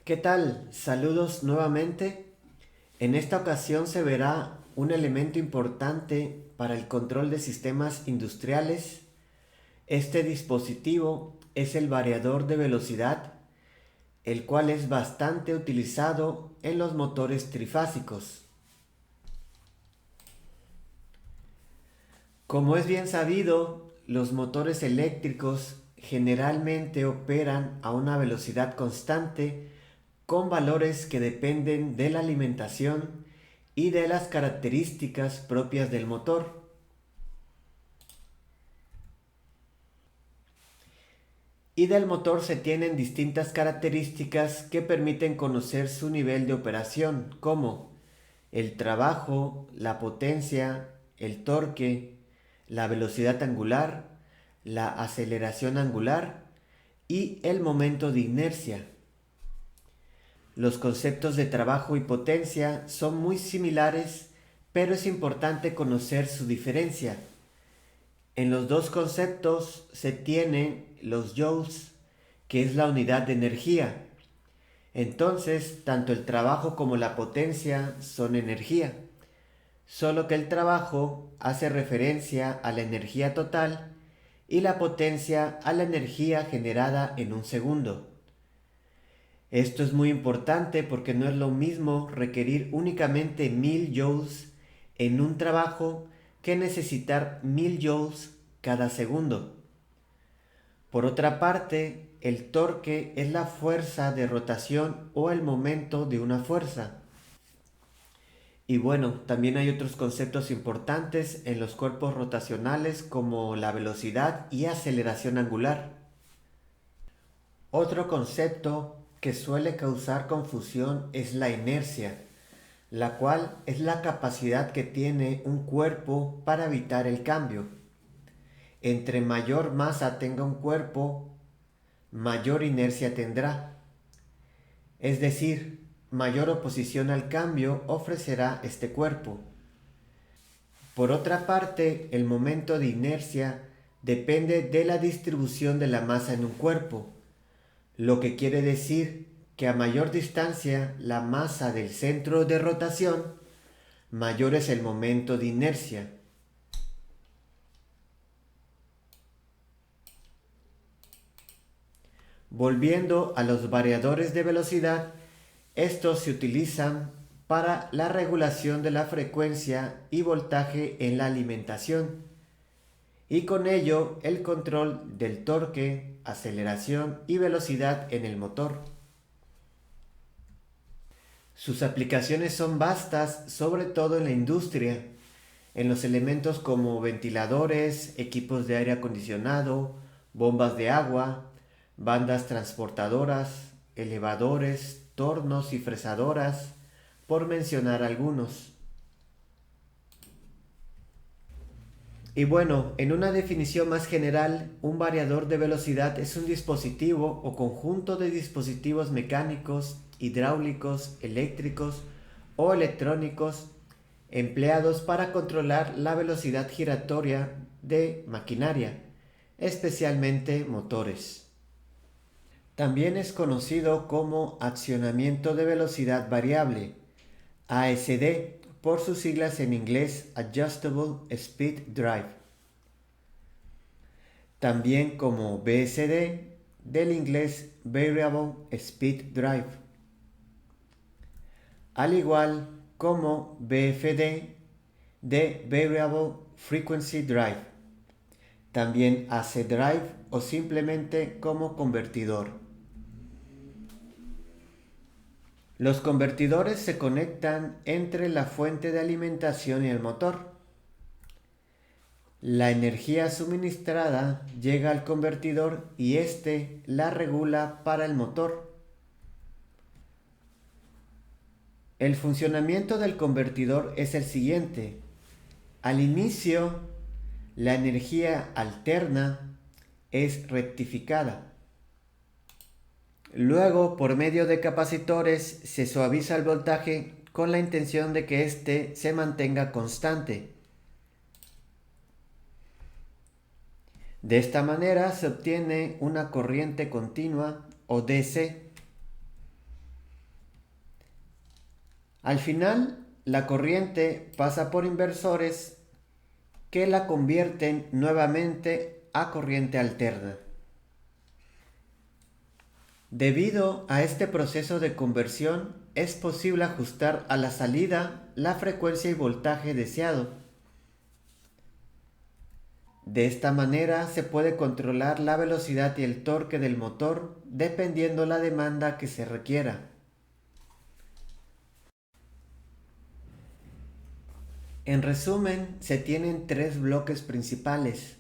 ¿Qué tal? Saludos nuevamente. En esta ocasión se verá un elemento importante para el control de sistemas industriales. Este dispositivo es el variador de velocidad, el cual es bastante utilizado en los motores trifásicos. Como es bien sabido, los motores eléctricos generalmente operan a una velocidad constante con valores que dependen de la alimentación y de las características propias del motor. Y del motor se tienen distintas características que permiten conocer su nivel de operación, como el trabajo, la potencia, el torque, la velocidad angular, la aceleración angular y el momento de inercia. Los conceptos de trabajo y potencia son muy similares, pero es importante conocer su diferencia. En los dos conceptos se tienen los joules, que es la unidad de energía. Entonces, tanto el trabajo como la potencia son energía, solo que el trabajo hace referencia a la energía total y la potencia a la energía generada en un segundo. Esto es muy importante porque no es lo mismo requerir únicamente 1000 joules en un trabajo que necesitar 1000 joules cada segundo. Por otra parte, el torque es la fuerza de rotación o el momento de una fuerza. Y bueno, también hay otros conceptos importantes en los cuerpos rotacionales como la velocidad y aceleración angular. Otro concepto que suele causar confusión es la inercia, la cual es la capacidad que tiene un cuerpo para evitar el cambio. Entre mayor masa tenga un cuerpo, mayor inercia tendrá. Es decir, mayor oposición al cambio ofrecerá este cuerpo. Por otra parte, el momento de inercia depende de la distribución de la masa en un cuerpo, lo que quiere decir que a mayor distancia la masa del centro de rotación, mayor es el momento de inercia. Volviendo a los variadores de velocidad, estos se utilizan para la regulación de la frecuencia y voltaje en la alimentación y con ello el control del torque, aceleración y velocidad en el motor. Sus aplicaciones son vastas, sobre todo en la industria, en los elementos como ventiladores, equipos de aire acondicionado, bombas de agua, bandas transportadoras, elevadores, tornos y fresadoras, por mencionar algunos. Y bueno, en una definición más general, un variador de velocidad es un dispositivo o conjunto de dispositivos mecánicos, hidráulicos, eléctricos o electrónicos empleados para controlar la velocidad giratoria de maquinaria, especialmente motores. También es conocido como accionamiento de velocidad variable, ASD, por sus siglas en inglés Adjustable Speed Drive. También como VSD, del inglés Variable Speed Drive. Al igual como VFD, de Variable Frequency Drive. También AC Drive o simplemente como convertidor. Los convertidores se conectan entre la fuente de alimentación y el motor. La energía suministrada llega al convertidor y éste la regula para el motor. El funcionamiento del convertidor es el siguiente. Al inicio, la energía alterna es rectificada. Luego, por medio de capacitores, se suaviza el voltaje con la intención de que éste se mantenga constante. De esta manera se obtiene una corriente continua o DC. Al final, la corriente pasa por inversores que la convierten nuevamente a corriente alterna. Debido a este proceso de conversión, es posible ajustar a la salida la frecuencia y voltaje deseado. De esta manera se puede controlar la velocidad y el torque del motor dependiendo la demanda que se requiera. En resumen, se tienen tres bloques principales.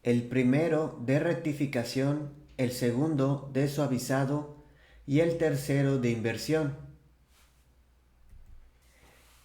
El primero de rectificación, el segundo de suavizado y el tercero de inversión.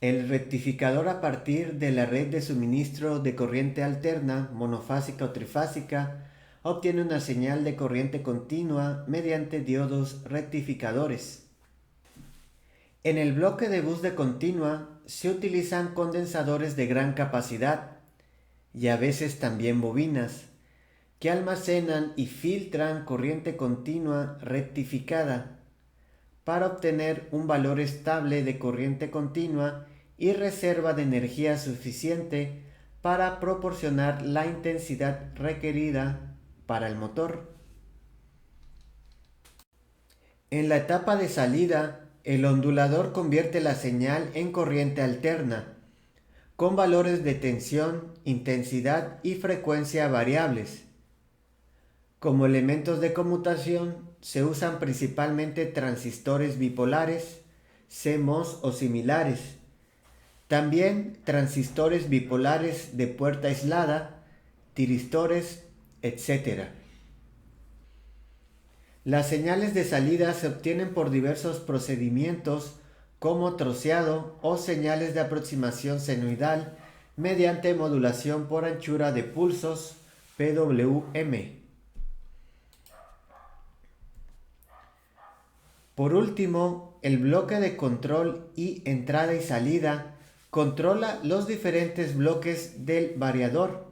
El rectificador, a partir de la red de suministro de corriente alterna, monofásica o trifásica, obtiene una señal de corriente continua mediante diodos rectificadores. En el bloque de bus de continua se utilizan condensadores de gran capacidad y a veces también bobinas que almacenan y filtran corriente continua rectificada para obtener un valor estable de corriente continua y reserva de energía suficiente para proporcionar la intensidad requerida para el motor. En la etapa de salida, el ondulador convierte la señal en corriente alterna, con valores de tensión, intensidad y frecuencia variables. Como elementos de conmutación se usan principalmente transistores bipolares, CMOS o similares. También transistores bipolares de puerta aislada, tiristores, etc. Las señales de salida se obtienen por diversos procedimientos como troceado o señales de aproximación senoidal mediante modulación por anchura de pulsos PWM. Por último, el bloque de control y entrada y salida controla los diferentes bloques del variador.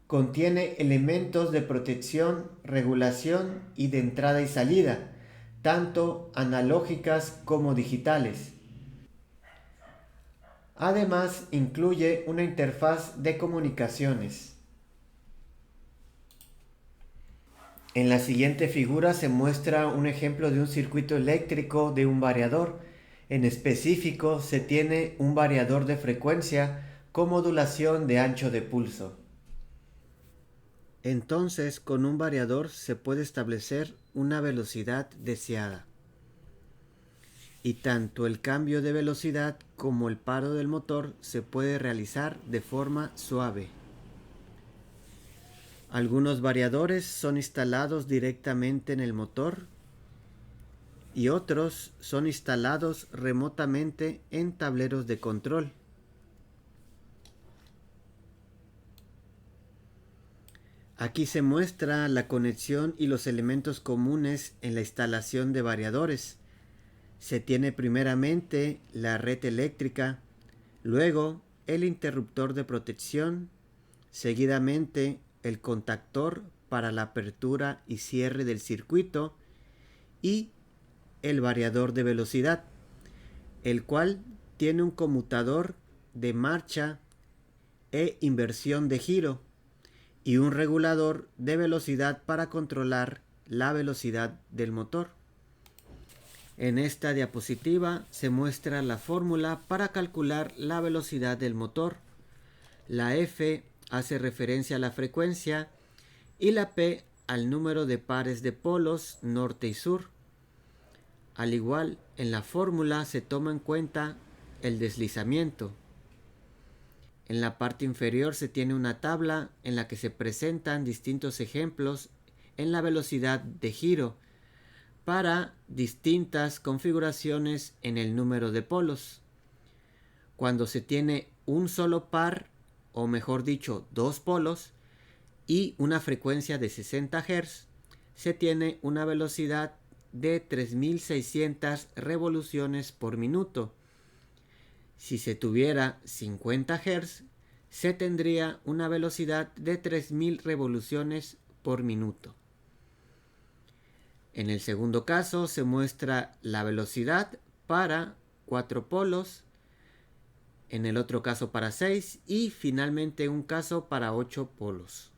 Contiene elementos de protección, regulación y de entrada y salida, tanto analógicas como digitales. Además, incluye una interfaz de comunicaciones. En la siguiente figura se muestra un ejemplo de un circuito eléctrico de un variador. En específico, se tiene un variador de frecuencia con modulación de ancho de pulso. Entonces, con un variador se puede establecer una velocidad deseada. Y tanto el cambio de velocidad como el paro del motor se puede realizar de forma suave. Algunos variadores son instalados directamente en el motor y otros son instalados remotamente en tableros de control. Aquí se muestra la conexión y los elementos comunes en la instalación de variadores. Se tiene primeramente la red eléctrica, luego el interruptor de protección, seguidamente el contactor para la apertura y cierre del circuito y el variador de velocidad, el cual tiene un conmutador de marcha e inversión de giro y un regulador de velocidad para controlar la velocidad del motor. En esta diapositiva se muestra la fórmula para calcular la velocidad del motor. La F hace referencia a la frecuencia y la P al número de pares de polos norte y sur. Al igual, en la fórmula se toma en cuenta el deslizamiento. En la parte inferior se tiene una tabla en la que se presentan distintos ejemplos en la velocidad de giro para distintas configuraciones en el número de polos. Cuando se tiene un solo par, o mejor dicho, dos polos, y una frecuencia de 60 Hz, se tiene una velocidad de 3600 revoluciones por minuto. Si se tuviera 50 Hz, se tendría una velocidad de 3000 revoluciones por minuto. En el segundo caso se muestra la velocidad para 4 polos en el otro caso para 6 y finalmente un caso para 8 polos.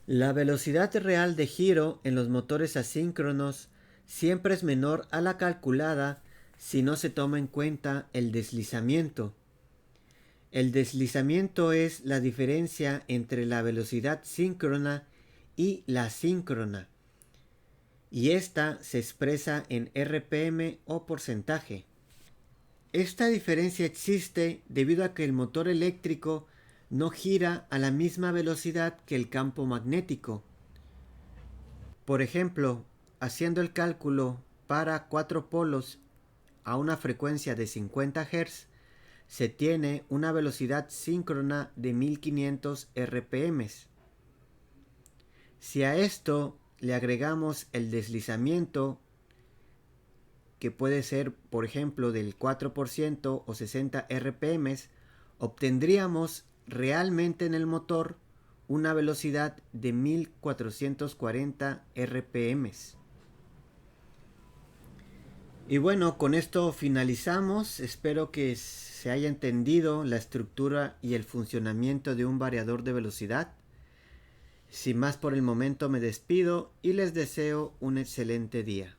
La velocidad real de giro en los motores asíncronos siempre es menor a la calculada si no se toma en cuenta el deslizamiento. El deslizamiento es la diferencia entre la velocidad síncrona y la asíncrona, y esta se expresa en RPM o porcentaje. Esta diferencia existe debido a que el motor eléctrico no gira a la misma velocidad que el campo magnético. Por ejemplo, haciendo el cálculo para 4 polos a una frecuencia de 50 Hz, se tiene una velocidad síncrona de 1500 RPM. Si a esto le agregamos el deslizamiento, que puede ser, por ejemplo, del 4% o 60 RPM, obtendríamos realmente en el motor una velocidad de 1440 RPM. Y bueno, con esto finalizamos. Espero que se haya entendido la estructura y el funcionamiento de un variador de velocidad. Sin más por el momento me despido y les deseo un excelente día.